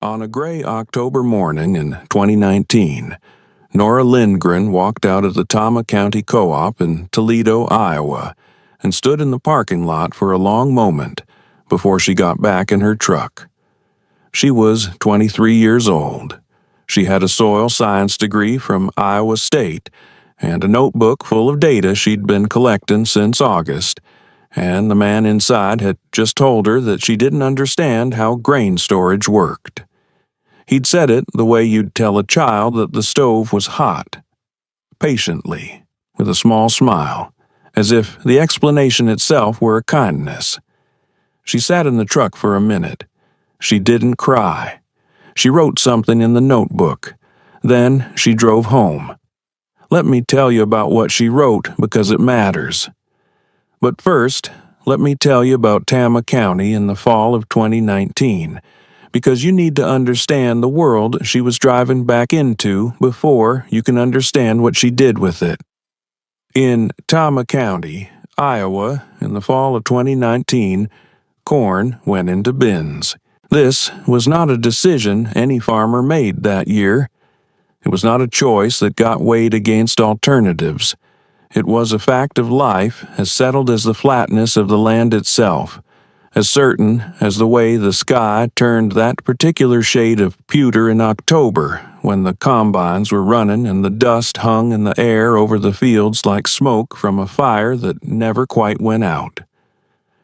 On a gray October morning in 2019, Nora Lindgren walked out of the Tama County Co-op in Toledo, Iowa, and stood in the parking lot for a long moment before she got back in her truck. She was 23 years old. She had a soil science degree from Iowa State and a notebook full of data she'd been collecting since August, and the man inside had just told her that she didn't understand how grain storage worked. He'd said it the way you'd tell a child that the stove was hot, patiently, with a small smile, as if the explanation itself were a kindness. She sat in the truck for a minute. She didn't cry. She wrote something in the notebook. Then she drove home. Let me tell you about what she wrote because it matters. But first, let me tell you about Tama County in the fall of 2019, because you need to understand the world she was driving back into before you can understand what she did with it. In Tama County, Iowa, in the fall of 2019, corn went into bins. This was not a decision any farmer made that year. It was not a choice that got weighed against alternatives. It was a fact of life as settled as the flatness of the land itself, as certain as the way the sky turned that particular shade of pewter in October when the combines were running and the dust hung in the air over the fields like smoke from a fire that never quite went out.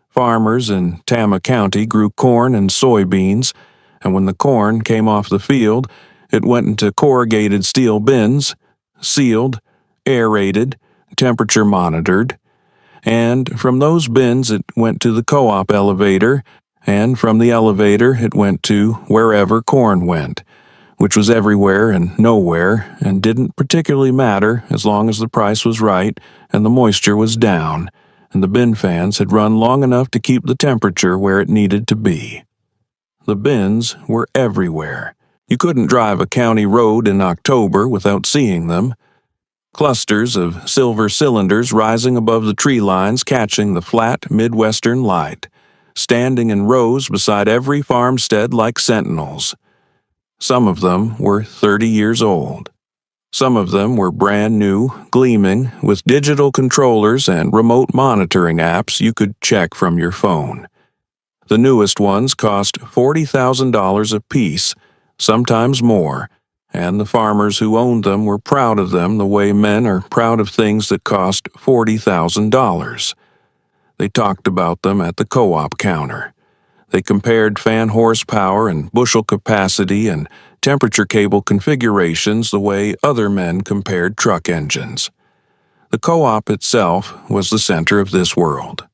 Farmers in Tama County grew corn and soybeans, and when the corn came off the field, it went into corrugated steel bins, sealed, aerated, temperature monitored, and from those bins it went to the co-op elevator, and from the elevator it went to wherever corn went, which was everywhere and nowhere, and didn't particularly matter as long as the price was right and the moisture was down, and the bin fans had run long enough to keep the temperature where it needed to be. The bins were everywhere. You couldn't drive a county road in October without seeing them. Clusters of silver cylinders rising above the tree lines catching the flat Midwestern light, standing in rows beside every farmstead like sentinels. Some of them were 30 years old. Some of them were brand new, gleaming, with digital controllers and remote monitoring apps you could check from your phone. The newest ones cost $40,000 apiece, sometimes more, and the farmers who owned them were proud of them the way men are proud of things that cost $40,000. They talked about them at the co-op counter. They compared fan horsepower and bushel capacity and temperature cable configurations the way other men compared truck engines. The co-op itself was the center of this world.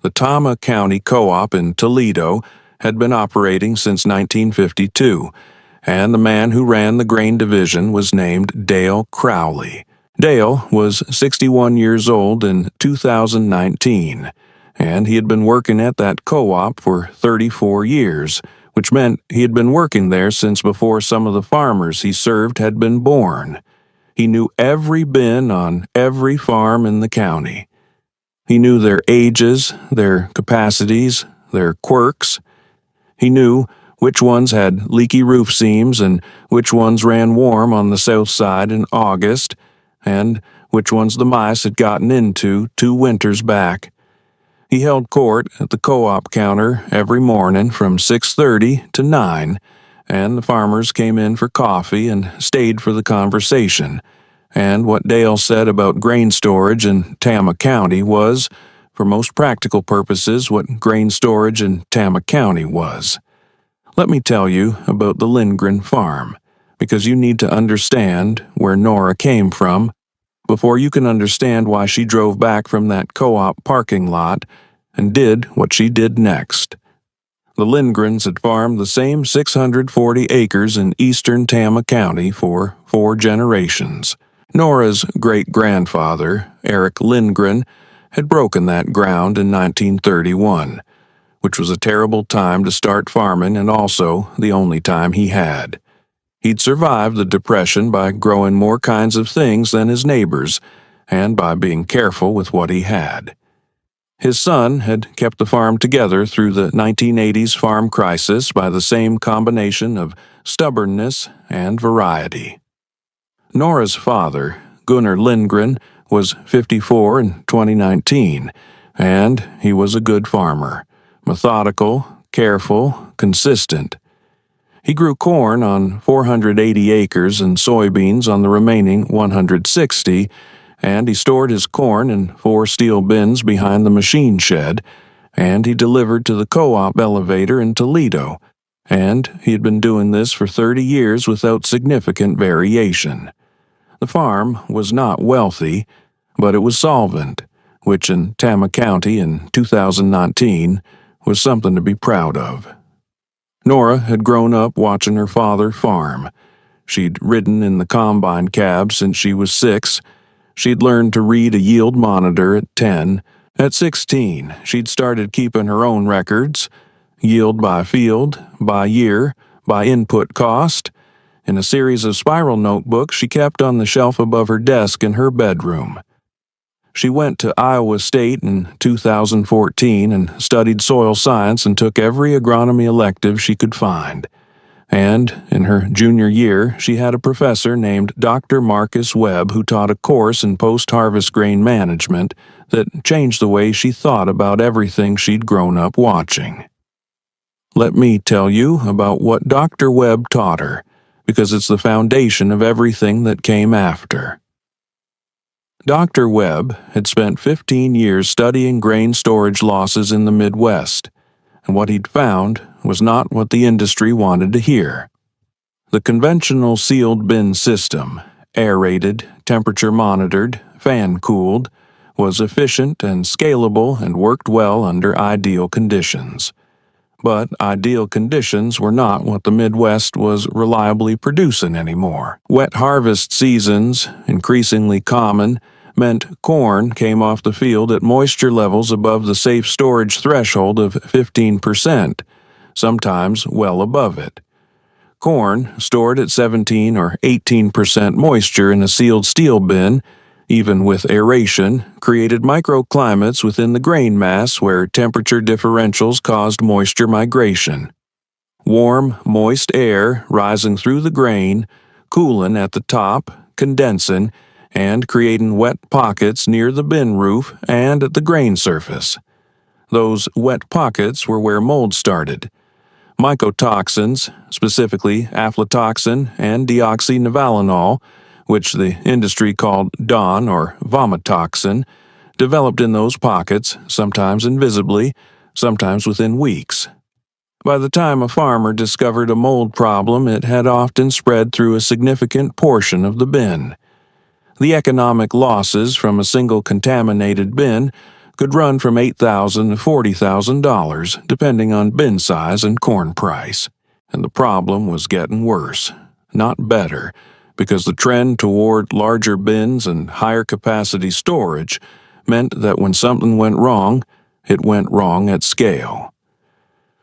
The Tama County Co-op in Toledo had been operating since 1952, and the man who ran the grain division was named Dale Crowley. Dale was 61 years old in 2019, and he had been working at that co-op for 34 years, which meant he had been working there since before some of the farmers he served had been born. He knew every bin on every farm in the county. He knew their ages, their capacities, their quirks. He knew which ones had leaky roof seams and which ones ran warm on the south side in August, and which ones the mice had gotten into 2 winters back. He held court at the co-op counter every morning from 6:30 to 9, and the farmers came in for coffee and stayed for the conversation. And what Dale said about grain storage in Tama County was, for most practical purposes, what grain storage in Tama County was. Let me tell you about the Lindgren farm, because you need to understand where Nora came from before you can understand why she drove back from that co-op parking lot and did what she did next. The Lindgrens had farmed the same 640 acres in eastern Tama County for 4 generations. Nora's great-grandfather, Eric Lindgren, had broken that ground in 1931, which was a terrible time to start farming and also the only time he had. He'd survived the Depression by growing more kinds of things than his neighbors, and by being careful with what he had. His son had kept the farm together through the 1980s farm crisis by the same combination of stubbornness and variety. Nora's father, Gunnar Lindgren, was 54 in 2019, and he was a good farmer, methodical, careful, consistent. He grew corn on 480 acres and soybeans on the remaining 160, and he stored his corn in 4 steel bins behind the machine shed, and he delivered to the co-op elevator in Toledo, and he had been doing this for 30 years without significant variation. The farm was not wealthy, but it was solvent, which in Tama County in 2019 was something to be proud of. Nora had grown up watching her father farm. She'd ridden in the combine cab since she was 6. She'd learned to read a yield monitor at 10. At 16, she'd started keeping her own records, yield by field, by year, by input cost, in a series of spiral notebooks she kept on the shelf above her desk in her bedroom. She went to Iowa State in 2014 and studied soil science and took every agronomy elective she could find. And in her junior year, she had a professor named Dr. Marcus Webb who taught a course in post-harvest grain management that changed the way she thought about everything she'd grown up watching. Let me tell you about what Dr. Webb taught her, because it's the foundation of everything that came after. Dr. Webb had spent 15 years studying grain storage losses in the Midwest, and what he'd found was not what the industry wanted to hear. The conventional sealed bin system, aerated, temperature-monitored, fan-cooled, was efficient and scalable and worked well under ideal conditions. But ideal conditions were not what the Midwest was reliably producing anymore. Wet harvest seasons, increasingly common, meant corn came off the field at moisture levels above the safe storage threshold of 15%, sometimes well above it. Corn, stored at 17 or 18% moisture in a sealed steel bin, even with aeration, created microclimates within the grain mass where temperature differentials caused moisture migration. Warm, moist air rising through the grain, cooling at the top, condensing, and creating wet pockets near the bin roof and at the grain surface. Those wet pockets were where mold started. Mycotoxins, specifically aflatoxin and deoxynivalenol, which the industry called DON or vomitoxin, developed in those pockets, sometimes invisibly, sometimes within weeks. By the time a farmer discovered a mold problem, it had often spread through a significant portion of the bin. The economic losses from a single contaminated bin could run from $8,000 to $40,000, depending on bin size and corn price. And the problem was getting worse, not better, because the trend toward larger bins and higher capacity storage meant that when something went wrong, it went wrong at scale.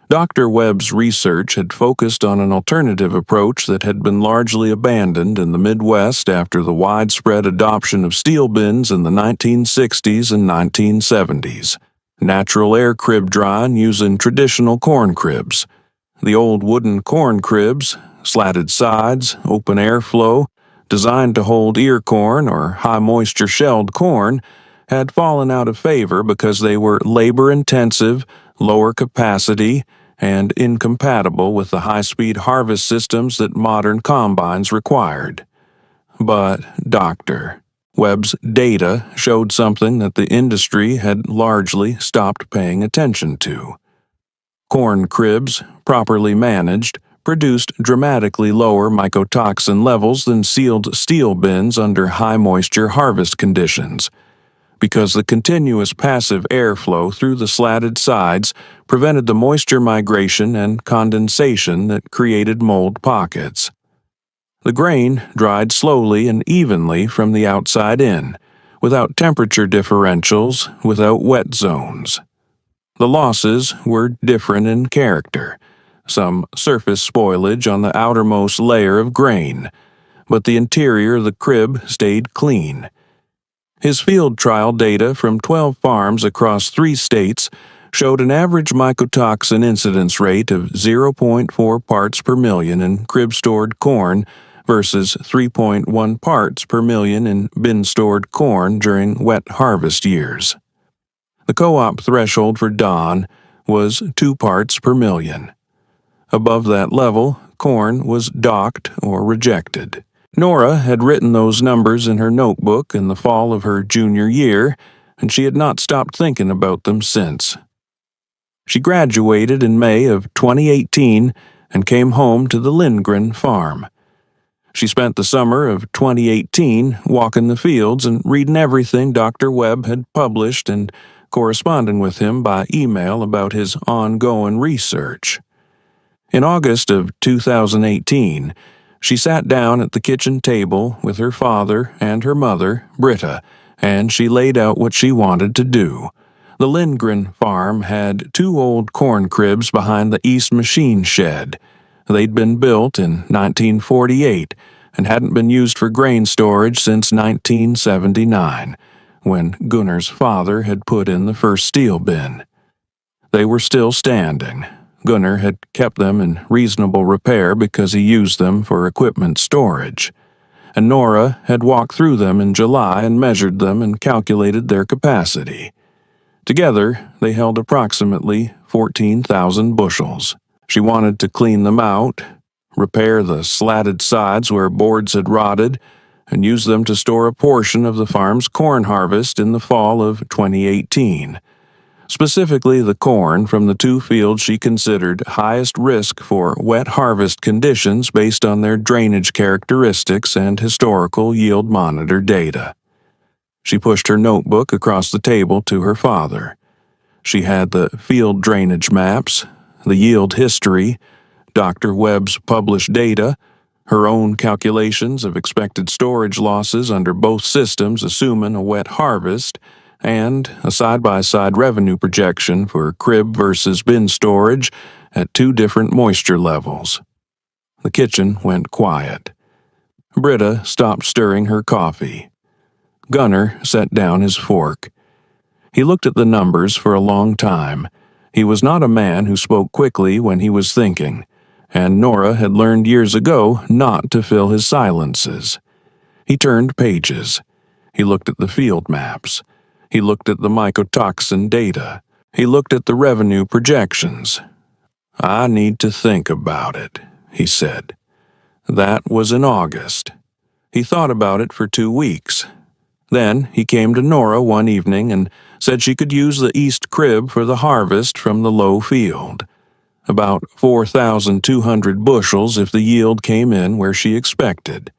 Dr. Webb's research had focused on an alternative approach that had been largely abandoned in the Midwest after the widespread adoption of steel bins in the 1960s and 1970s. Natural air crib drying using traditional corn cribs. The old wooden corn cribs, slatted sides, open airflow, designed to hold ear corn or high-moisture shelled corn, had fallen out of favor because they were labor-intensive, lower capacity, and incompatible with the high-speed harvest systems that modern combines required. But Dr. Webb's data showed something that the industry had largely stopped paying attention to. Corn cribs, properly managed, produced dramatically lower mycotoxin levels than sealed steel bins under high-moisture harvest conditions, because the continuous passive airflow through the slatted sides prevented the moisture migration and condensation that created mold pockets. The grain dried slowly and evenly from the outside in, without temperature differentials, without wet zones. The losses were different in character, some surface spoilage on the outermost layer of grain, but the interior of the crib stayed clean. His field trial data from 12 farms across 3 states showed an average mycotoxin incidence rate of 0.4 parts per million in crib-stored corn versus 3.1 parts per million in bin-stored corn during wet harvest years. The co-op threshold for DON was 2 parts per million. Above that level, corn was docked or rejected. Nora had written those numbers in her notebook in the fall of her junior year, and she had not stopped thinking about them since. She graduated in May of 2018 and came home to the Lindgren farm. She spent the summer of 2018 walking the fields and reading everything Dr. Webb had published and corresponding with him by email about his ongoing research. In August of 2018, she sat down at the kitchen table with her father and her mother, Britta, and she laid out what she wanted to do. The Lindgren farm had 2 old corn cribs behind the east machine shed. They'd been built in 1948 and hadn't been used for grain storage since 1979, when Gunnar's father had put in the first steel bin. They were still standing. Gunnar had kept them in reasonable repair because he used them for equipment storage, and Nora had walked through them in July and measured them and calculated their capacity. Together, they held approximately 14,000 bushels. She wanted to clean them out, repair the slatted sides where boards had rotted, and use them to store a portion of the farm's corn harvest in the fall of 2018. Specifically the corn from the 2 fields she considered highest risk for wet harvest conditions based on their drainage characteristics and historical yield monitor data. She pushed her notebook across the table to her father. She had the field drainage maps, the yield history, Dr. Webb's published data, her own calculations of expected storage losses under both systems assuming a wet harvest, and a side-by-side revenue projection for crib versus bin storage at 2 different moisture levels. The kitchen went quiet. Britta stopped stirring her coffee. Gunnar set down his fork. He looked at the numbers for a long time. He was not a man who spoke quickly when he was thinking, and Nora had learned years ago not to fill his silences. He turned pages. He looked at the field maps. He looked at the mycotoxin data. He looked at the revenue projections. "I need to think about it," he said. That was in August. He thought about it for 2 weeks. Then he came to Nora one evening and said she could use the east crib for the harvest from the low field. About 4,200 bushels if the yield came in where she expected.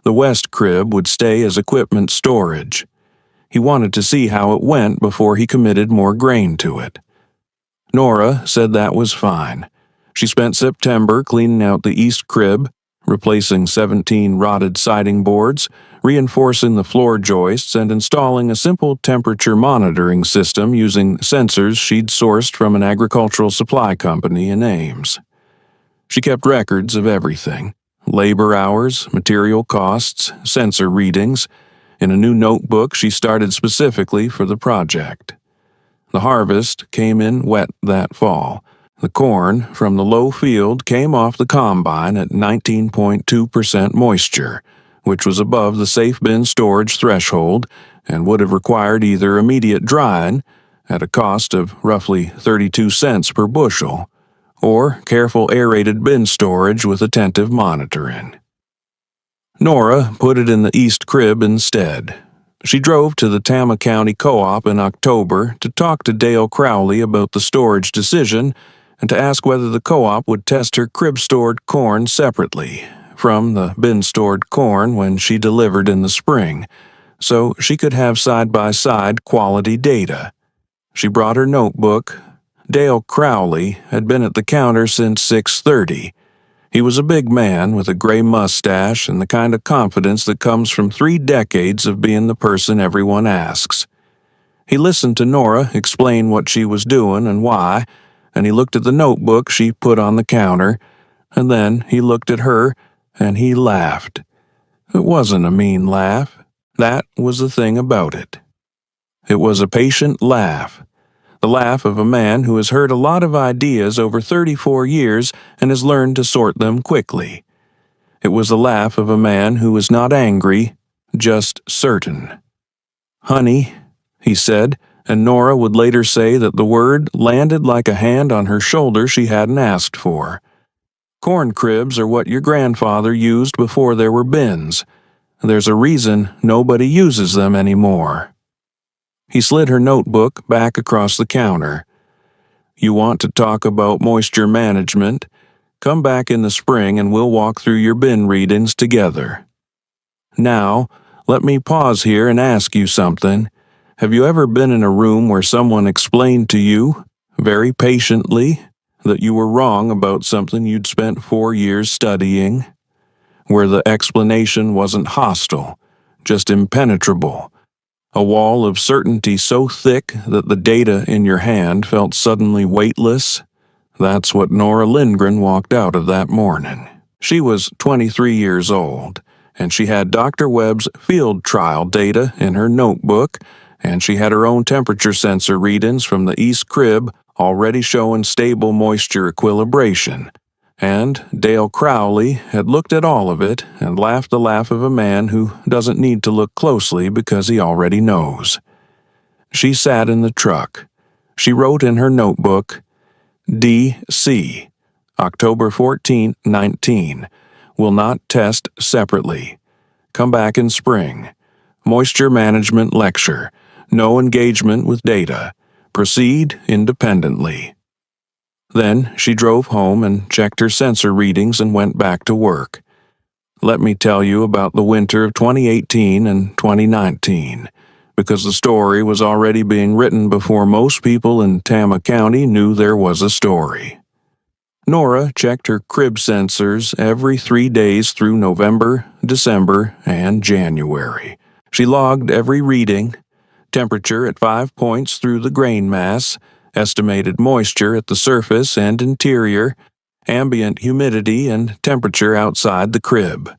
The west crib would stay as equipment storage. He wanted to see how it went before he committed more grain to it. Nora said that was fine. She spent September cleaning out the east crib, replacing 17 rotted siding boards, reinforcing the floor joists, and installing a simple temperature monitoring system using sensors she'd sourced from an agricultural supply company in Ames. She kept records of everything: labor hours, material costs, sensor readings. In a new notebook she started specifically for the project. The harvest came in wet that fall. The corn from the low field came off the combine at 19.2% moisture, which was above the safe bin storage threshold and would have required either immediate drying, at a cost of roughly 32 cents per bushel, or careful aerated bin storage with attentive monitoring. Nora put it in the east crib instead. She drove to the Tama County Co-op in October to talk to Dale Crowley about the storage decision and to ask whether the co-op would test her crib-stored corn separately from the bin-stored corn when she delivered in the spring, so she could have side-by-side quality data. She brought her notebook. Dale Crowley had been at the counter since 6:30. He was a big man with a gray mustache and the kind of confidence that comes from 3 decades of being the person everyone asks. He listened to Nora explain what she was doing and why, and he looked at the notebook she put on the counter, and then he looked at her and he laughed. It wasn't a mean laugh. That was the thing about it. It was a patient laugh, the laugh of a man who has heard a lot of ideas over 34 years and has learned to sort them quickly. It was the laugh of a man who was not angry, just certain. "Honey," he said, and Nora would later say that the word landed like a hand on her shoulder she hadn't asked for. Corn cribs are what your grandfather used before there were bins. There's a reason nobody uses them anymore. He slid her notebook back across the counter. "You want to talk about moisture management? Come back in the spring and we'll walk through your bin readings together. Now, let me pause here and ask you something. Have you ever been in a room where someone explained to you, very patiently, that you were wrong about something you'd spent 4 years studying? Where the explanation wasn't hostile, just impenetrable. A wall of certainty so thick that the data in your hand felt suddenly weightless? That's what Nora Lindgren walked out of that morning. She was 23 years old, and she had Dr. Webb's field trial data in her notebook, and she had her own temperature sensor readings from the East Crib already showing stable moisture equilibration. And Dale Crowley had looked at all of it and laughed the laugh of a man who doesn't need to look closely because he already knows. She sat in the truck. She wrote in her notebook, D.C., October 14, 19. Will not test separately. Come back in spring. Moisture management lecture. No engagement with data. Proceed independently. Then she drove home and checked her sensor readings and went back to work. Let me tell you about the winter of 2018 and 2019, because the story was already being written before most people in Tama County knew there was a story. Nora checked her crib sensors every 3 days through November, December, and January. She logged every reading, temperature at 5 points through the grain mass, estimated moisture at the surface and interior, ambient humidity and temperature outside the crib.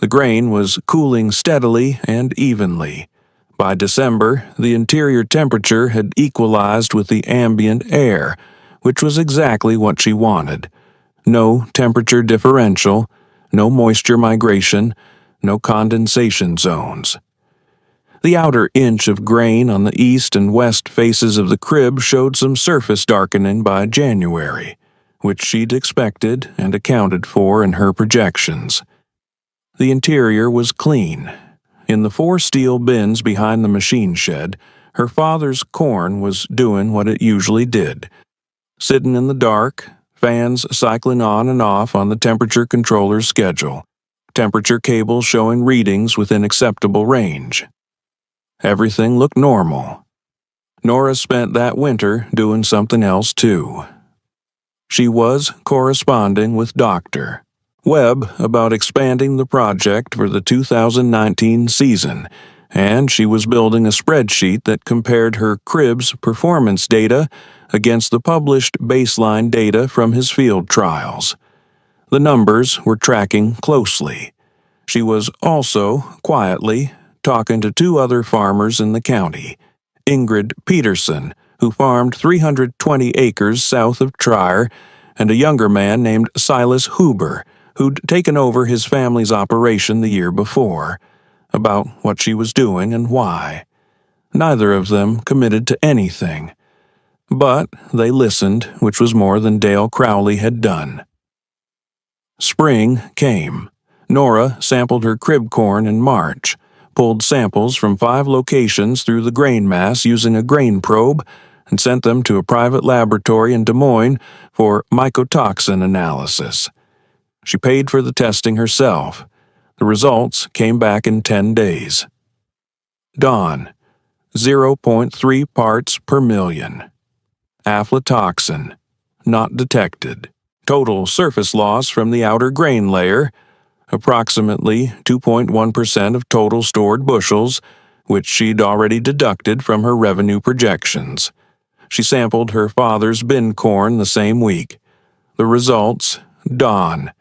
The grain was cooling steadily and evenly. By December, the interior temperature had equalized with the ambient air, which was exactly what she wanted. No temperature differential, no moisture migration, no condensation zones. The outer inch of grain on the east and west faces of the crib showed some surface darkening by January, which she'd expected and accounted for in her projections. The interior was clean. In the 4 steel bins behind the machine shed, her father's corn was doing what it usually did, sitting in the dark, fans cycling on and off on the temperature controller's schedule, temperature cables showing readings within acceptable range. Everything looked normal. Nora spent that winter doing something else too. She was corresponding with Dr. Webb about expanding the project for the 2019 season, and she was building a spreadsheet that compared her crib's performance data against the published baseline data from his field trials. The numbers were tracking closely. She was also, quietly, talking to 2 other farmers in the county, Ingrid Peterson, who farmed 320 acres south of Trier, and a younger man named Silas Huber, who'd taken over his family's operation the year before, about what she was doing and why. Neither of them committed to anything, but they listened, which was more than Dale Crowley had done. Spring came. Nora sampled her crib corn in March, pulled samples from 5 locations through the grain mass using a grain probe, and sent them to a private laboratory in Des Moines for mycotoxin analysis. She paid for the testing herself. The results came back in 10 days. Dawn, 0.3 parts per million. Aflatoxin, not detected. Total surface loss from the outer grain layer, approximately 2.1% of total stored bushels, which she'd already deducted from her revenue projections. She sampled her father's bin corn the same week. The results, dawn,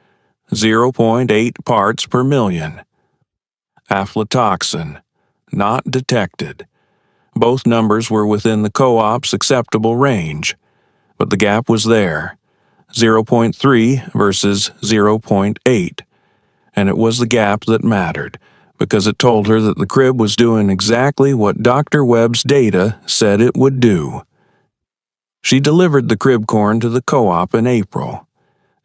0.8 parts per million. aflatoxin. Not detected. Both numbers were within the co-op's acceptable range, but the gap was there, 0.3 versus 0.8, and it was the gap that mattered, because it told her that the crib was doing exactly what Dr. Webb's data said it would do. She delivered the crib corn to the co-op in April.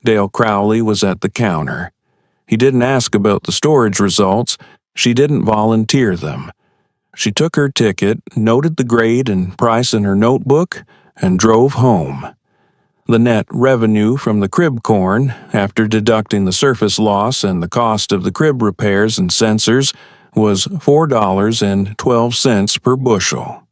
Dale Crowley was at the counter. He didn't ask about the storage results. She didn't volunteer them. She took her ticket, noted the grade and price in her notebook, and drove home. The net revenue from the crib corn, after deducting the surface loss and the cost of the crib repairs and sensors, was $4.12 per bushel.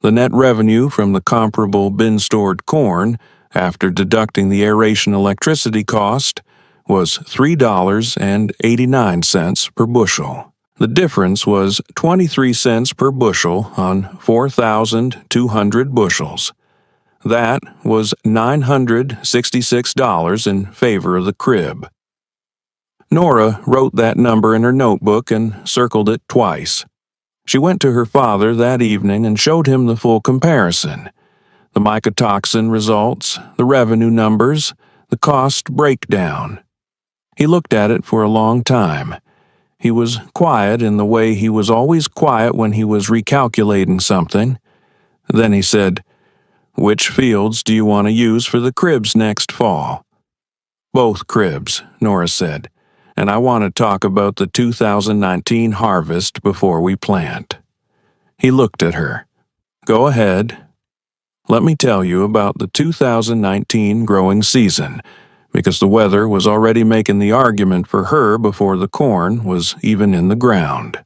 The net revenue from the comparable bin-stored corn, after deducting the aeration electricity cost, was $3.89 per bushel. The difference was 23 cents per bushel on 4,200 bushels. That was $966 in favor of the crib. Nora wrote that number in her notebook and circled it twice. She went to her father that evening and showed him the full comparison. The mycotoxin results, the revenue numbers, the cost breakdown. He looked at it for a long time. He was quiet in the way he was always quiet when he was recalculating something. Then he said, "Which fields do you want to use for the cribs next fall?" "Both cribs," Nora said, "and I want to talk about the 2019 harvest before we plant." He looked at her. "Go ahead. Let me tell you about the 2019 growing season, because the weather was already making the argument for her before the corn was even in the ground.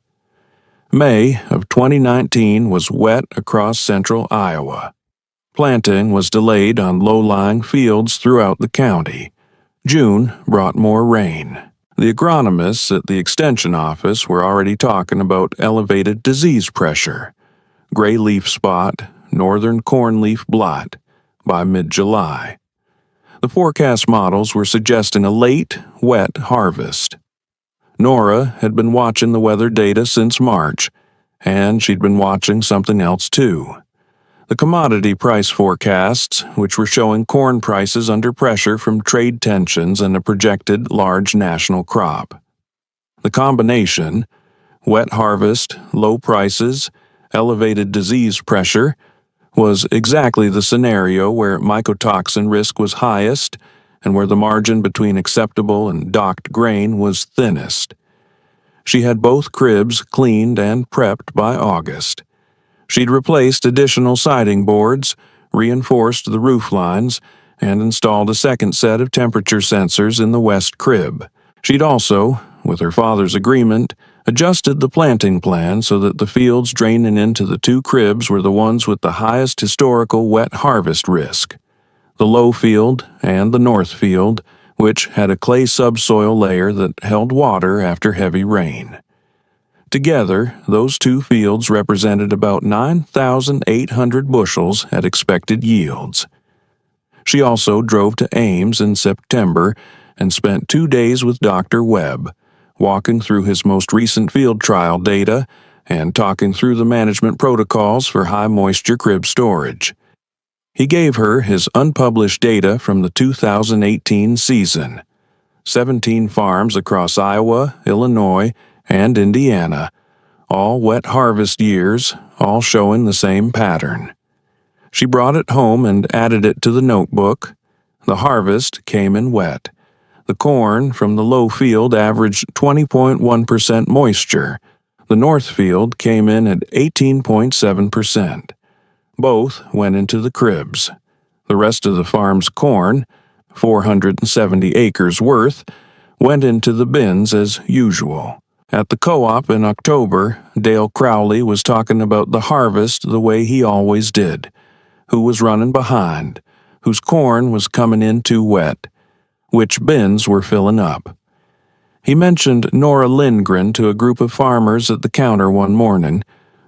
May of 2019 was wet across central Iowa. Planting was delayed on low-lying fields throughout the county. June brought more rain. The agronomists at the extension office were already talking about elevated disease pressure, gray leaf spot, northern cornleaf blot, by mid-July. The forecast models were suggesting a late, wet harvest. Nora had been watching the weather data since March, and she'd been watching something else too. The commodity price forecasts, which were showing corn prices under pressure from trade tensions and a projected large national crop. The combination, wet harvest, low prices, elevated disease pressure, was exactly the scenario where mycotoxin risk was highest and where the margin between acceptable and docked grain was thinnest. She had both cribs cleaned and prepped by August. She'd replaced additional siding boards, reinforced the roof lines, and installed a second set of temperature sensors in the west crib. She'd also, with her father's agreement, adjusted the planting plan so that the fields draining into the two cribs were the ones with the highest historical wet harvest risk, the low field and the north field, which had a clay subsoil layer that held water after heavy rain. Together, those two fields represented about 9,800 bushels at expected yields. She also drove to Ames in September and spent 2 days with Dr. Webb, walking through his most recent field trial data and talking through the management protocols for high-moisture crib storage. He gave her his unpublished data from the 2018 season. 17 farms across Iowa, Illinois, and Indiana, all wet harvest years, all showing the same pattern. She brought it home and added it to the notebook. The harvest came in wet. The corn from the low field averaged 20.1% moisture. The north field came in at 18.7%. Both went into the cribs. The rest of the farm's corn, 470 acres worth, went into the bins as usual. At the co-op in October, Dale Crowley was talking about the harvest the way he always did. Who was running behind, whose corn was coming in too wet, which bins were filling up. He mentioned Nora Lindgren to a group of farmers at the counter one morning,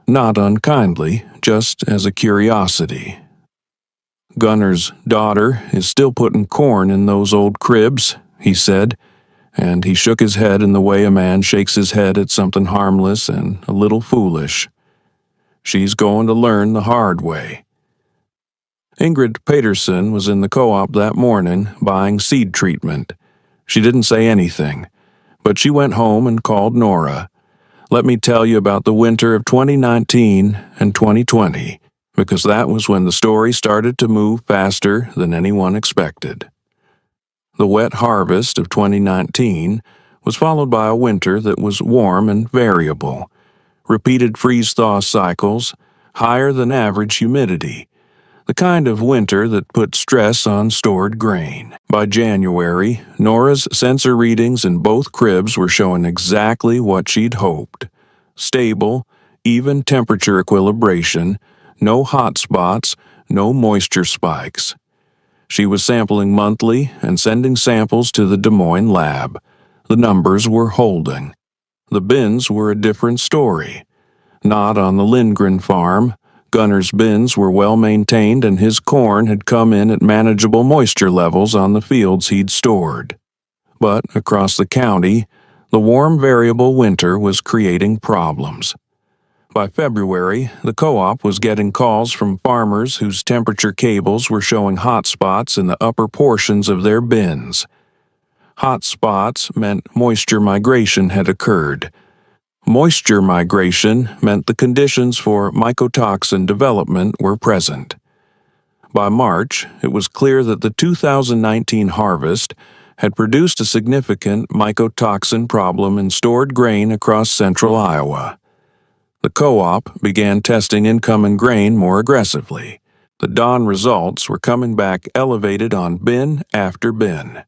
not unkindly, just as a curiosity. "Gunner's daughter is still putting corn in those old cribs," he said, and he shook his head in the way a man shakes his head at something harmless and a little foolish. She's going to learn the hard way. Ingrid Peterson was in the co-op that morning buying seed treatment. She didn't say anything, but she went home and called Nora. Let me tell you about the winter of 2019 and 2020, because that was when the story started to move faster than anyone expected. The wet harvest of 2019 was followed by a winter that was warm and variable, repeated freeze-thaw cycles, higher than average humidity, the kind of winter that put stress on stored grain. By January, Nora's sensor readings in both cribs were showing exactly what she'd hoped. Stable, even temperature equilibration, no hot spots, no moisture spikes. She was sampling monthly and sending samples to the Des Moines lab. The numbers were holding. The bins were a different story. Not on the Lindgren farm. Gunner's bins were well maintained and his corn had come in at manageable moisture levels on the fields he'd stored. But across the county, the warm variable winter was creating problems. By February, the co-op was getting calls from farmers whose temperature cables were showing hot spots in the upper portions of their bins. Hot spots meant moisture migration had occurred. Moisture migration meant the conditions for mycotoxin development were present. By March, it was clear that the 2019 harvest had produced a significant mycotoxin problem in stored grain across central Iowa. The co-op began testing incoming grain more aggressively. The dawn results were coming back elevated on bin after bin.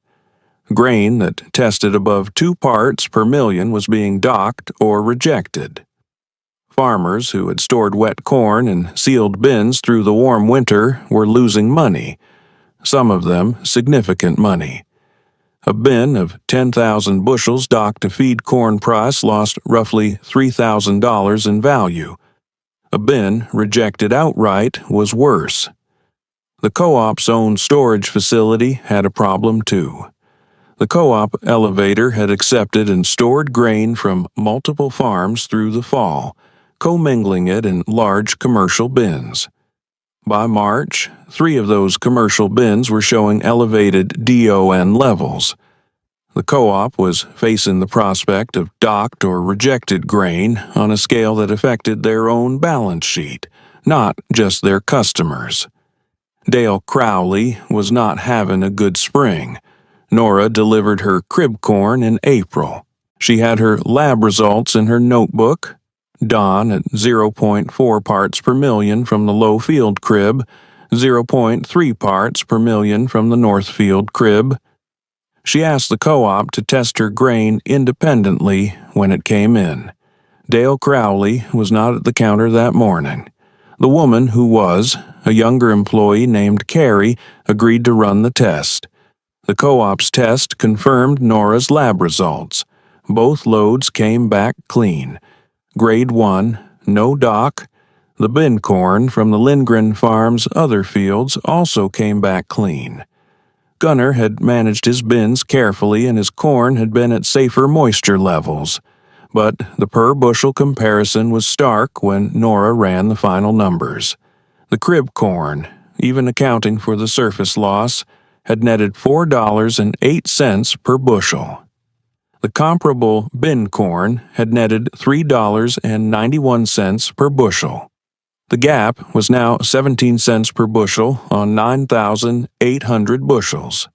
Grain that tested above 2 parts per million was being docked or rejected. Farmers who had stored wet corn in sealed bins through the warm winter were losing money, some of them significant money. A bin of 10,000 bushels docked to feed corn price lost roughly $3,000 in value. A bin rejected outright was worse. The co-op's own storage facility had a problem too. The co-op elevator had accepted and stored grain from multiple farms through the fall, commingling it in large commercial bins. By March, 3 of those commercial bins were showing elevated DON levels. The co-op was facing the prospect of docked or rejected grain on a scale that affected their own balance sheet, not just their customers. Dale Crowley was not having a good spring. Nora delivered her crib corn in April. She had her lab results in her notebook. Dawn at 0.4 parts per million from the low field crib, 0.3 parts per million from the north field crib. She asked the co-op to test her grain independently when it came in. Dale Crowley was not at the counter that morning. The woman who was, a younger employee named Carrie, agreed to run the test. The co-op's test confirmed Nora's lab results. Both loads came back clean. Grade 1, no dock. The bin corn from the Lindgren farm's other fields also came back clean. Gunner had managed his bins carefully and his corn had been at safer moisture levels. But the per-bushel comparison was stark when Nora ran the final numbers. The crib corn, even accounting for the surface loss, had netted $4.08 per bushel. The comparable bin corn had netted $3.91 per bushel. The gap was now 17 cents per bushel on 9,800 bushels.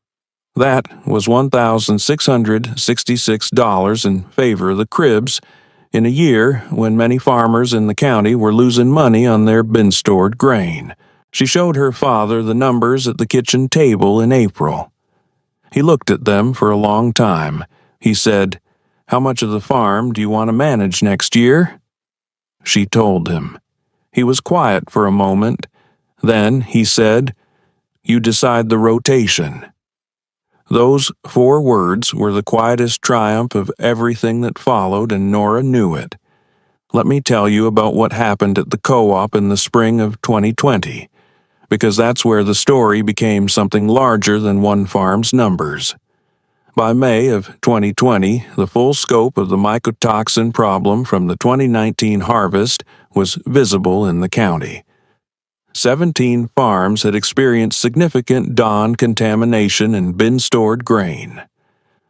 That was $1,666 in favor of the cribs in a year when many farmers in the county were losing money on their bin-stored grain. She showed her father the numbers at the kitchen table in April. He looked at them for a long time. He said, "How much of the farm do you want to manage next year?" She told him. He was quiet for a moment. Then he said, "You decide the rotation." Those 4 words were the quietest triumph of everything that followed, and Nora knew it. Let me tell you about what happened at the co-op in the spring of 2020, because that's where the story became something larger than one farm's numbers. By May of 2020, the full scope of the mycotoxin problem from the 2019 harvest was visible in the county. 17 farms had experienced significant dawn contamination in bin-stored grain.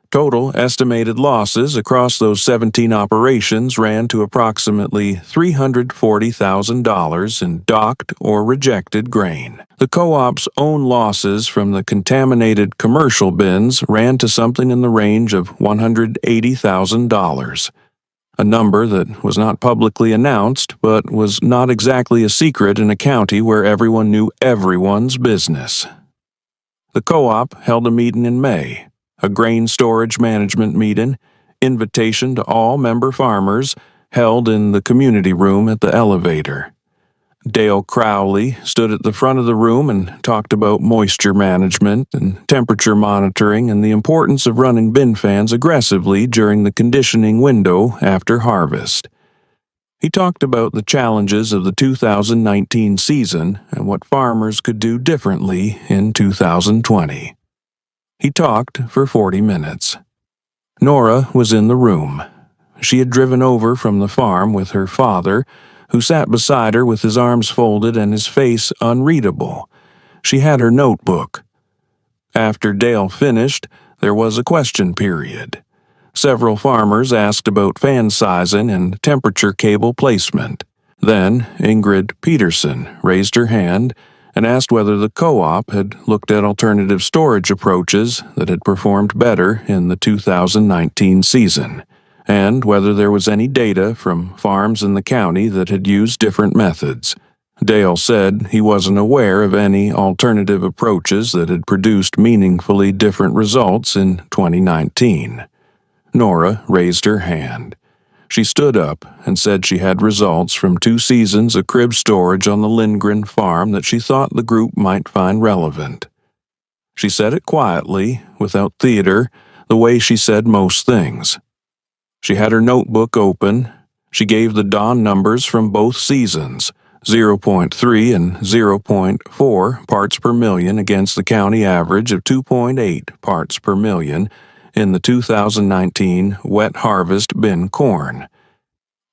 Total estimated losses across those 17 operations ran to approximately $340,000 in docked or rejected grain. The co-op's own losses from the contaminated commercial bins ran to something in the range of $180,000, a number that was not publicly announced but was not exactly a secret in a county where everyone knew everyone's business. The co-op held a meeting in May. A grain storage management meeting, invitation to all member farmers, held in the community room at the elevator. Dale Crowley stood at the front of the room and talked about moisture management and temperature monitoring and the importance of running bin fans aggressively during the conditioning window after harvest. He talked about the challenges of the 2019 season and what farmers could do differently in 2020. He talked for 40 minutes. Nora was in the room. She had driven over from the farm with her father, who sat beside her with his arms folded and his face unreadable. She had her notebook. After Dale finished, there was a question period. Several farmers asked about fan sizing and temperature cable placement. Then Ingrid Peterson raised her hand and asked whether the co-op had looked at alternative storage approaches that had performed better in the 2019 season, and whether there was any data from farms in the county that had used different methods. Dale said he wasn't aware of any alternative approaches that had produced meaningfully different results in 2019. Nora raised her hand. She stood up and said she had results from 2 seasons of crib storage on the Lindgren farm that she thought the group might find relevant. She said it quietly, without theater, the way she said most things. She had her notebook open. She gave the dawn numbers from both seasons, 0.3 and 0.4 parts per million against the county average of 2.8 parts per million in the 2019 wet harvest bin corn.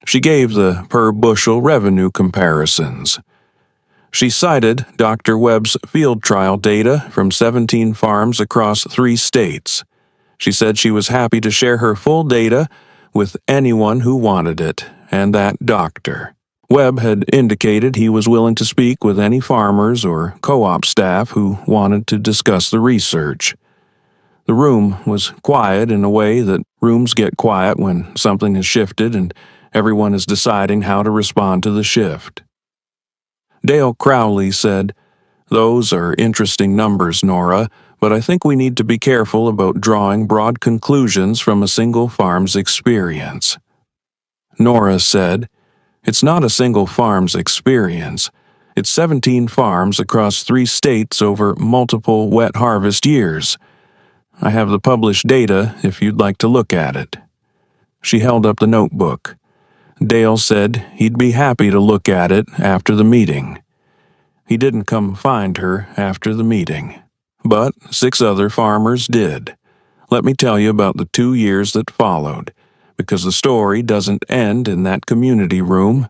She gave the per bushel revenue comparisons. She cited Dr. Webb's field trial data from 17 farms across 3 states. She said she was happy to share her full data with anyone who wanted it, and that doctor. Webb had indicated he was willing to speak with any farmers or co-op staff who wanted to discuss the research. The room was quiet in a way that rooms get quiet when something has shifted and everyone is deciding how to respond to the shift. Dale Crowley said, "Those are interesting numbers, Nora, but I think we need to be careful about drawing broad conclusions from a single farm's experience." Nora said, "It's not a single farm's experience. It's 17 farms across 3 states over multiple wet harvest years. I have the published data if you'd like to look at it." She held up the notebook. Dale said he'd be happy to look at it after the meeting. He didn't come find her after the meeting, but 6 other farmers did. Let me tell you about the 2 years that followed, because the story doesn't end in that community room.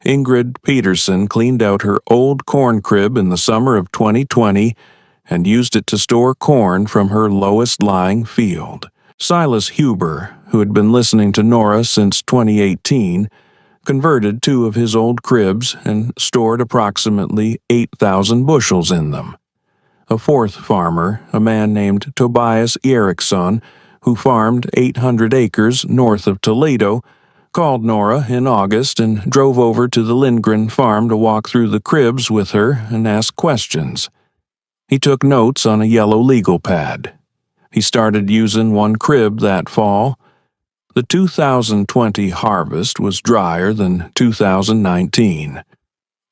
Ingrid Peterson cleaned out her old corn crib in the summer of 2020 and used it to store corn from her lowest-lying field. Silas Huber, who had been listening to Nora since 2018, converted 2 of his old cribs and stored approximately 8,000 bushels in them. A 4th farmer, a man named Tobias Eriksson, who farmed 800 acres north of Toledo, called Nora in August and drove over to the Lindgren farm to walk through the cribs with her and ask questions. He took notes on a yellow legal pad. He started using one crib that fall. The 2020 harvest was drier than 2019.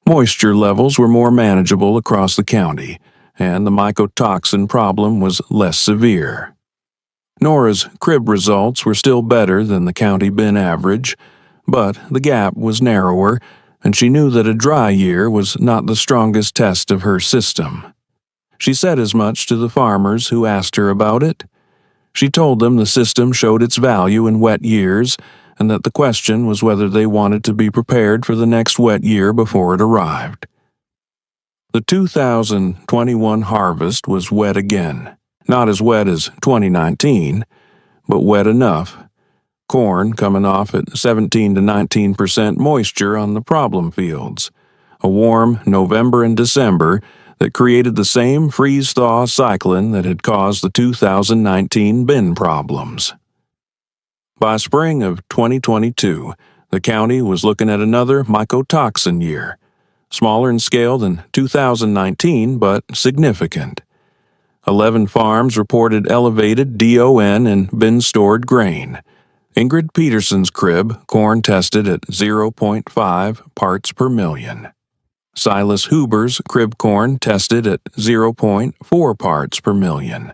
Moisture levels were more manageable across the county, and the mycotoxin problem was less severe. Nora's crib results were still better than the county bin average, but the gap was narrower, and she knew that a dry year was not the strongest test of her system. She said as much to the farmers who asked her about it. She told them the system showed its value in wet years and that the question was whether they wanted to be prepared for the next wet year before it arrived. The 2021 harvest was wet again. Not as wet as 2019, but wet enough. Corn coming off at 17 to 19% moisture on the problem fields. A warm November and December that created the same freeze-thaw cyclone that had caused the 2019 bin problems. By spring of 2022, the county was looking at another mycotoxin year, smaller in scale than 2019, but significant. 11 farms reported elevated DON in bin-stored grain. Ingrid Peterson's crib, corn tested at 0.5 parts per million. Silas Huber's crib corn tested at 0.4 parts per million.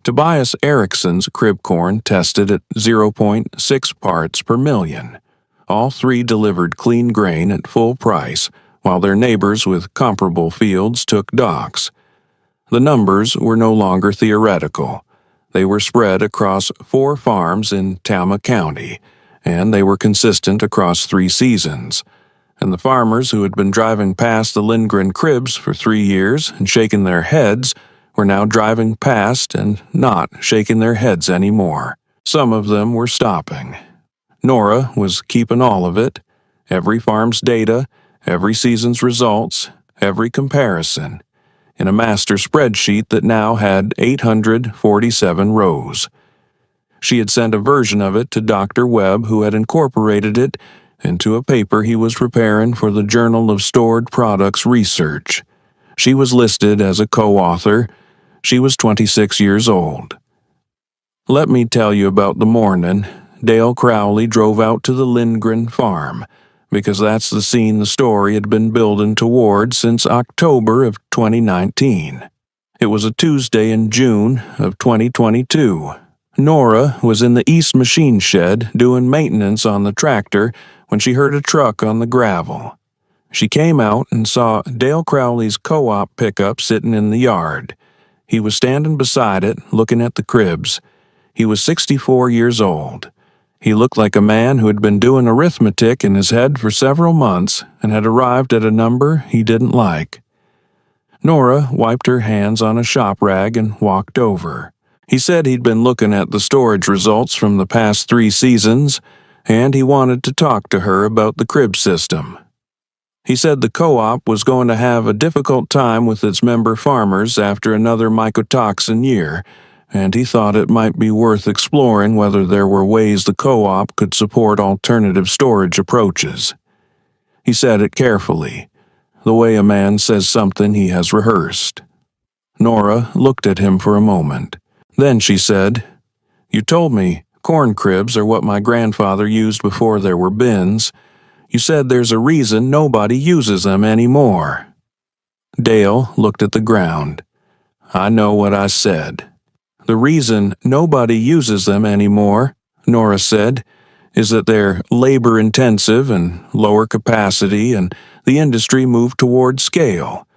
Tobias Erickson's crib corn tested at 0.6 parts per million. All three delivered clean grain at full price, while their neighbors with comparable fields took docks. The numbers were no longer theoretical. They were spread across 4 farms in Tama County, and they were consistent across 3 seasons. And the farmers who had been driving past the Lindgren cribs for 3 years and shaking their heads were now driving past and not shaking their heads anymore. Some of them were stopping. Nora was keeping all of it, every farm's data, every season's results, every comparison, in a master spreadsheet that now had 847 rows. She had sent a version of it to Dr. Webb, who had incorporated it into a paper he was preparing for the Journal of Stored Products Research. She was listed as a co-author. She was 26 years old. Let me tell you about the morning Dale Crowley drove out to the Lindgren farm, because that's the scene the story had been building toward since October of 2019. It was a Tuesday in June of 2022. Nora was in the east machine shed doing maintenance on the tractor when she heard a truck on the gravel. She came out and saw Dale Crowley's co-op pickup sitting in the yard. He was standing beside it, looking at the cribs. He was 64 years old. He looked like a man who had been doing arithmetic in his head for several months and had arrived at a number he didn't like. Nora wiped her hands on a shop rag and walked over. He said he'd been looking at the storage results from the past 3 seasons, and he wanted to talk to her about the crib system. He said the co-op was going to have a difficult time with its member farmers after another mycotoxin year, and he thought it might be worth exploring whether there were ways the co-op could support alternative storage approaches. He said it carefully, the way a man says something he has rehearsed. Nora looked at him for a moment. Then she said, "You told me corn cribs are what my grandfather used before there were bins. You said there's a reason nobody uses them anymore." Dale looked at the ground. "I know what I said. The reason nobody uses them anymore," Nora said, "is that they're labor-intensive and lower capacity, and the industry moved toward scale.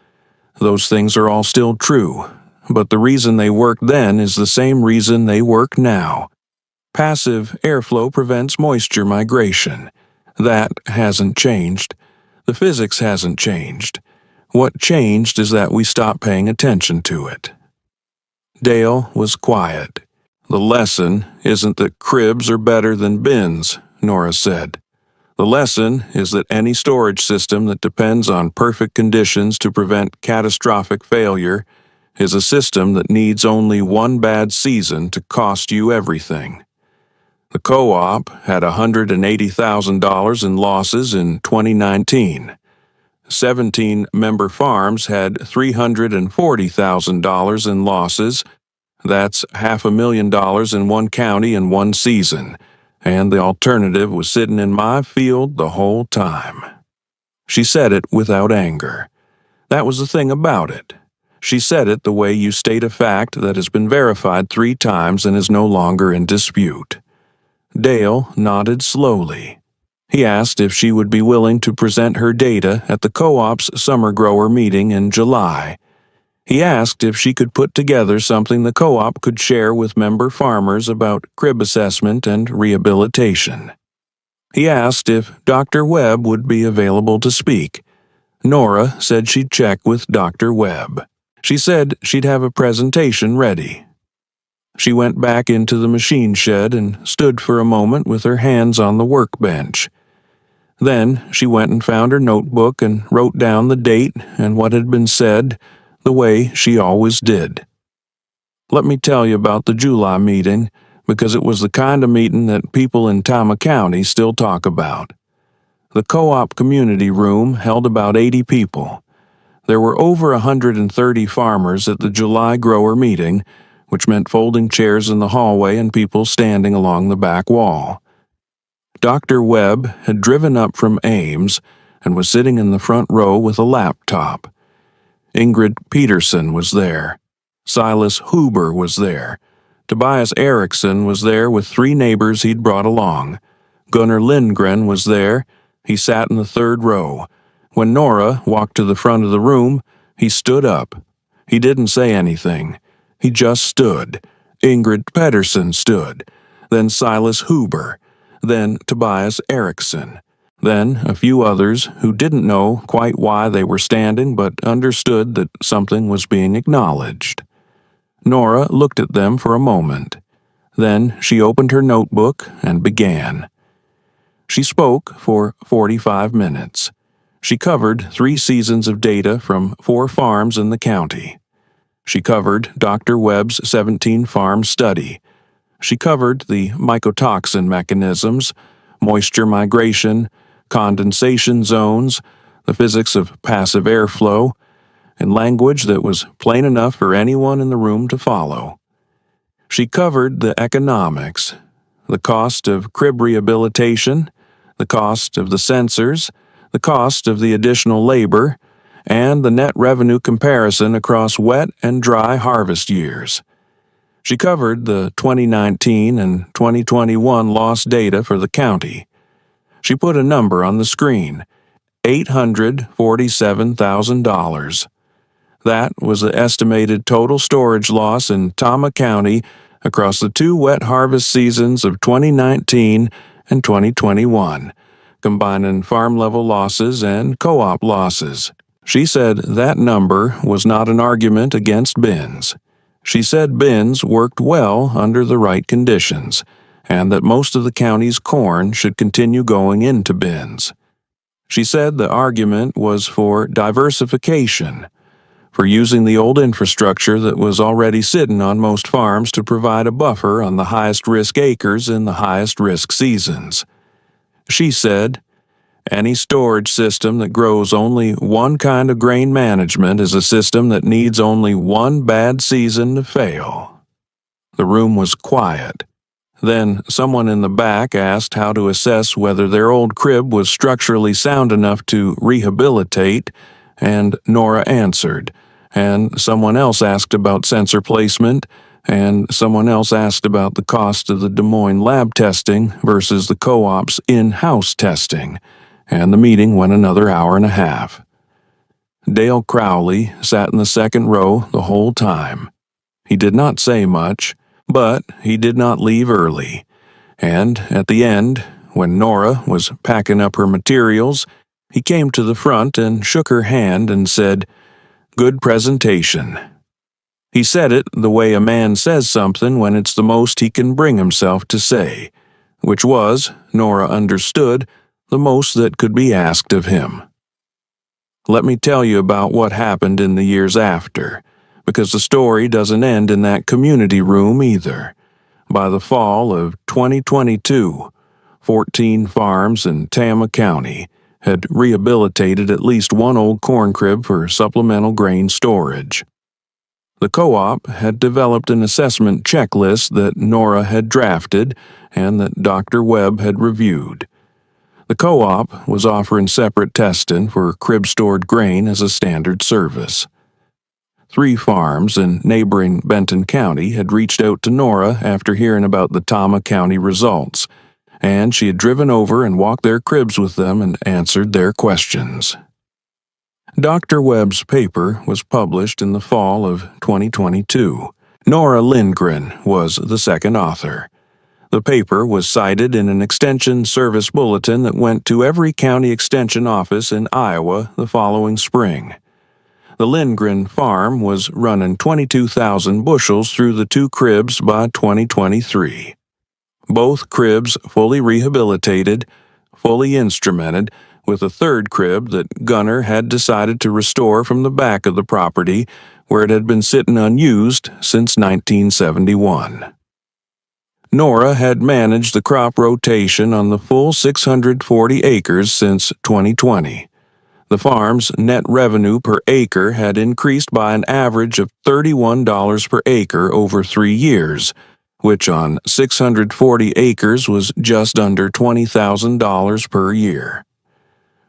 Those things are all still true, but the reason they worked then is the same reason they work now. Passive airflow prevents moisture migration. That hasn't changed. The physics hasn't changed. What changed is that we stopped paying attention to it." Dale was quiet. "The lesson isn't that cribs are better than bins," Nora said. "The lesson is that any storage system that depends on perfect conditions to prevent catastrophic failure is a system that needs only one bad season to cost you everything." The co-op had $180,000 in losses in 2019. 17 member farms had $340,000 in losses. That's $500,000 in one county in one season, and the alternative was sitting in my field the whole time. She said it without anger. That was the thing about it. She said it the way you state a fact that has been verified 3 times and is no longer in dispute. Dale nodded slowly. He asked if she would be willing to present her data at the co-op's summer grower meeting in July. He asked if she could put together something the co-op could share with member farmers about crib assessment and rehabilitation. He asked if Dr. Webb would be available to speak. Nora said she'd check with Dr. Webb. She said she'd have a presentation ready. She went back into the machine shed and stood for a moment with her hands on the workbench. Then she went and found her notebook and wrote down the date and what had been said, the way she always did. Let me tell you about the July meeting, because it was the kind of meeting that people in Tama County still talk about. The co-op community room held about 80 people. There were over 130 farmers at the July grower meeting, which meant folding chairs in the hallway and people standing along the back wall. Dr. Webb had driven up from Ames and was sitting in the front row with a laptop. Ingrid Peterson was there. Silas Huber was there. Tobias Erickson was there with 3 neighbors he'd brought along. Gunnar Lindgren was there. He sat in the third row. When Nora walked to the front of the room, he stood up. He didn't say anything. He just stood. Ingrid Peterson stood. Then Silas Huber. Then Tobias Erickson. Then a few others who didn't know quite why they were standing but understood that something was being acknowledged. Nora looked at them for a moment. Then she opened her notebook and began. She spoke for 45 minutes. She covered 3 seasons of data from 4 farms in the county. She covered Dr. Webb's 17-farm study. She covered the mycotoxin mechanisms, moisture migration, condensation zones, the physics of passive airflow, in language that was plain enough for anyone in the room to follow. She covered the economics, the cost of crib rehabilitation, the cost of the sensors, the cost of the additional labor, and the net revenue comparison across wet and dry harvest years. She covered the 2019 and 2021 loss data for the county. She put a number on the screen, $847,000. That was the estimated total storage loss in Tama County across the 2 wet harvest seasons of 2019 and 2021, combining farm-level losses and co-op losses. She said that number was not an argument against bins. She said bins worked well under the right conditions, and that most of the county's corn should continue going into bins. She said the argument was for diversification, for using the old infrastructure that was already sitting on most farms to provide a buffer on the highest risk acres in the highest risk seasons. She said, any storage system that grows only one kind of grain management is a system that needs only one bad season to fail. The room was quiet. Then someone in the back asked how to assess whether their old crib was structurally sound enough to rehabilitate, and Nora answered, and someone else asked about sensor placement, and someone else asked about the cost of the Des Moines lab testing versus the co-op's in-house testing, and the meeting went another hour and a half. Dale Crowley sat in the second row the whole time. He did not say much, but he did not leave early, and at the end, when Nora was packing up her materials, he came to the front and shook her hand and said, "Good presentation." He said it the way a man says something when it's the most he can bring himself to say, which was, Nora understood, the most that could be asked of him. Let me tell you about what happened in the years after, because the story doesn't end in that community room either. By the fall of 2022, 14 farms in Tama County had rehabilitated at least one old corn crib for supplemental grain storage. The co-op had developed an assessment checklist that Nora had drafted and that Dr. Webb had reviewed. The co-op was offering separate testing for crib-stored grain as a standard service. 3 farms in neighboring Benton County had reached out to Nora after hearing about the Tama County results, and she had driven over and walked their cribs with them and answered their questions. Dr. Webb's paper was published in the fall of 2022. Nora Lindgren was the second author. The paper was cited in an extension service bulletin that went to every county extension office in Iowa the following spring. The Lindgren farm was running 22,000 bushels through the 2 cribs by 2023. Both cribs fully rehabilitated, fully instrumented, with a 3rd crib that Gunner had decided to restore from the back of the property where it had been sitting unused since 1971. Nora had managed the crop rotation on the full 640 acres since 2020. The farm's net revenue per acre had increased by an average of $31 per acre over 3 years, which on 640 acres was just under $20,000 per year.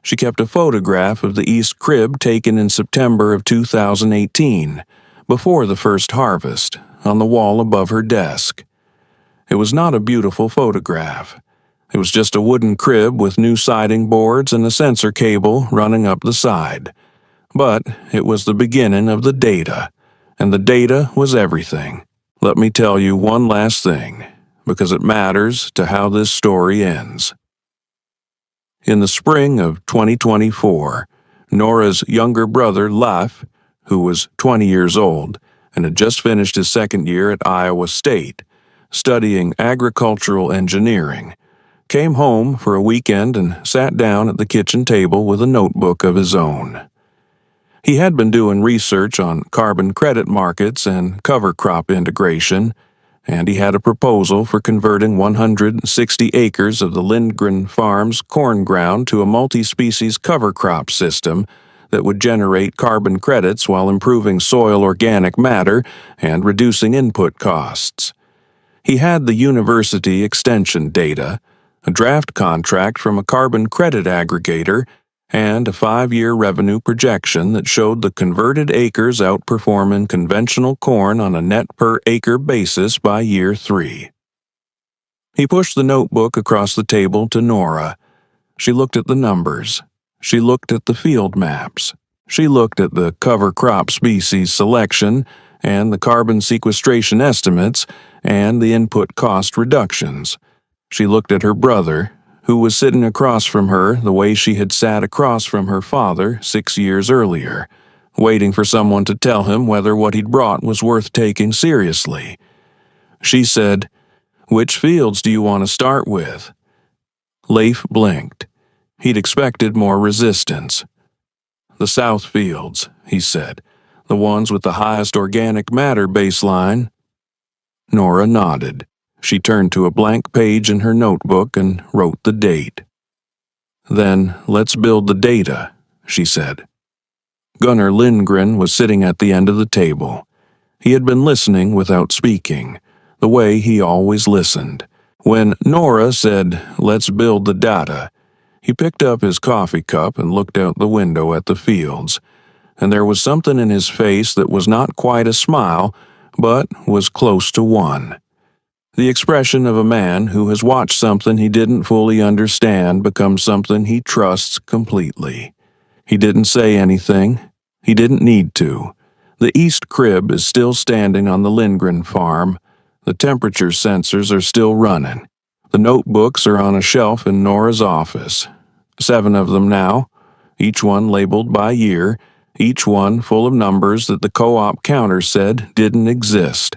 She kept a photograph of the East Crib taken in September of 2018, before the first harvest, on the wall above her desk. It was not a beautiful photograph. It was just a wooden crib with new siding boards and a sensor cable running up the side. But it was the beginning of the data, and the data was everything. Let me tell you one last thing, because it matters to how this story ends. In the spring of 2024, Nora's younger brother, Leif, who was 20 years old and had just finished his 2nd year at Iowa State, studying agricultural engineering, came home for a weekend and sat down at the kitchen table with a notebook of his own. He had been doing research on carbon credit markets and cover crop integration, and he had a proposal for converting 160 acres of the Lindgren Farm's corn ground to a multi-species cover crop system that would generate carbon credits while improving soil organic matter and reducing input costs. He had the university extension data, a draft contract from a carbon credit aggregator, and a 5-year revenue projection that showed the converted acres outperforming conventional corn on a net per acre basis by year 3. He pushed the notebook across the table to Nora. She looked at the numbers. She looked at the field maps. She looked at the cover crop species selection and the carbon sequestration estimates and the input cost reductions. She looked at her brother, who was sitting across from her the way she had sat across from her father 6 years earlier, waiting for someone to tell him whether what he'd brought was worth taking seriously. She said, "Which fields do you want to start with?" Leif blinked. He'd expected more resistance. "The south fields," he said, "the ones with the highest organic matter baseline." Nora nodded. She turned to a blank page in her notebook and wrote the date. "Then let's build the data," she said. Gunnar Lindgren was sitting at the end of the table. He had been listening without speaking, the way he always listened. When Nora said, "Let's build the data," he picked up his coffee cup and looked out the window at the fields, and there was something in his face that was not quite a smile, but was close to one. The expression of a man who has watched something he didn't fully understand become something he trusts completely. He didn't say anything. He didn't need to. The East Crib is still standing on the Lindgren farm. The temperature sensors are still running. The notebooks are on a shelf in Nora's office. 7 of them now, each one labeled by year, each one full of numbers that the co-op counter said didn't exist.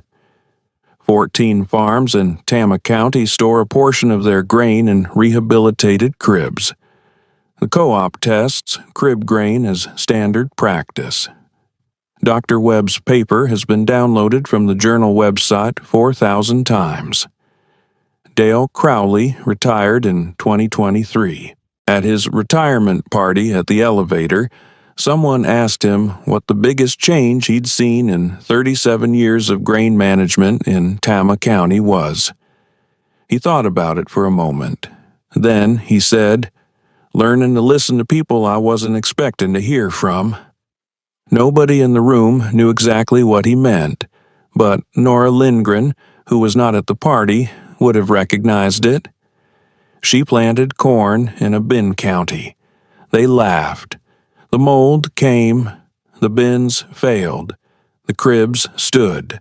14 farms in Tama County store a portion of their grain in rehabilitated cribs. The co-op tests crib grain as standard practice. Dr. Webb's paper has been downloaded from the journal website 4,000 times. Dale Crowley retired in 2023. At his retirement party at the elevator, someone asked him what the biggest change he'd seen in 37 years of grain management in Tama County was. He thought about it for a moment. Then he said, "Learning to listen to people I wasn't expecting to hear from." Nobody in the room knew exactly what he meant, but Nora Lindgren, who was not at the party, would have recognized it. She planted corn in a bin county. They laughed. The mold came, the bins failed, the cribs stood,